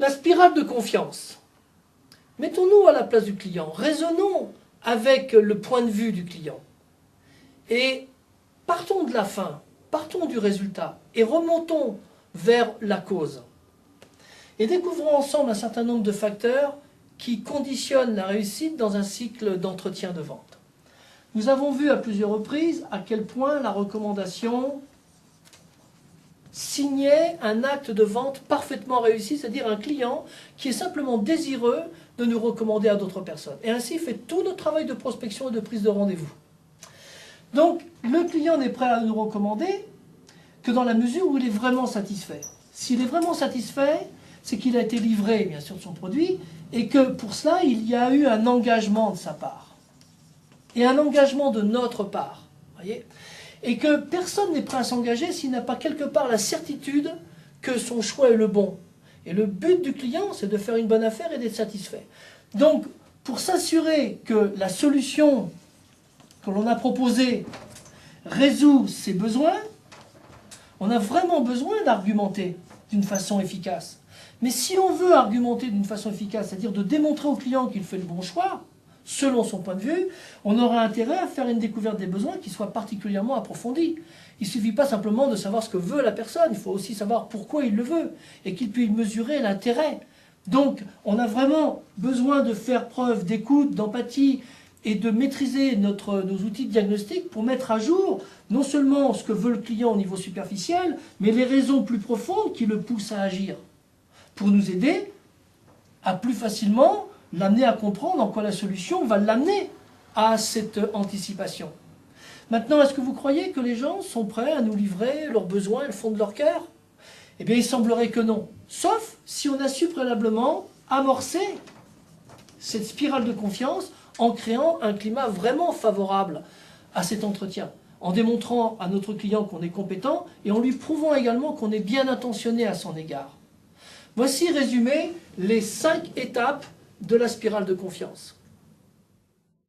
La spirale de confiance. Mettons-nous à la place du client, raisonnons avec le point de vue du client. Et partons de la fin, partons du résultat et remontons vers la cause. Et découvrons ensemble un certain nombre de facteurs qui conditionnent la réussite dans un cycle d'entretien de vente. Nous avons vu à plusieurs reprises à quel point la recommandation signait un acte de vente parfaitement réussi, c'est-à-dire un client qui est simplement désireux de nous recommander à d'autres personnes. Et ainsi fait tout notre travail de prospection et de prise de rendez-vous. Donc, le client n'est prêt à nous recommander que dans la mesure où il est vraiment satisfait. S'il est vraiment satisfait, c'est qu'il a été livré, bien sûr, de son produit, et que pour cela, il y a eu un engagement de sa part. Et un engagement de notre part. Voyez ? Et que personne n'est prêt à s'engager s'il n'a pas quelque part la certitude que son choix est le bon. Et le but du client, c'est de faire une bonne affaire et d'être satisfait. Donc, pour s'assurer que la solution que l'on a proposée résout ses besoins, on a vraiment besoin d'argumenter d'une façon efficace. Mais si on veut argumenter d'une façon efficace, c'est-à-dire de démontrer au client qu'il fait le bon choix, selon son point de vue, on aura intérêt à faire une découverte des besoins qui soit particulièrement approfondie. Il ne suffit pas simplement de savoir ce que veut la personne, il faut aussi savoir pourquoi il le veut, et qu'il puisse mesurer l'intérêt. Donc, on a vraiment besoin de faire preuve d'écoute, d'empathie, et de maîtriser nos outils de diagnostic pour mettre à jour non seulement ce que veut le client au niveau superficiel, mais les raisons plus profondes qui le poussent à agir, pour nous aider à plus facilement l'amener à comprendre en quoi la solution va l'amener à cette anticipation. Maintenant, est-ce que vous croyez que les gens sont prêts à nous livrer leurs besoins et le fond de leur cœur? Eh bien, il semblerait que non. Sauf si on a su préalablement amorcer cette spirale de confiance en créant un climat vraiment favorable à cet entretien, en démontrant à notre client qu'on est compétent et en lui prouvant également qu'on est bien intentionné à son égard. Voici résumé les 5 étapes de la spirale de confiance.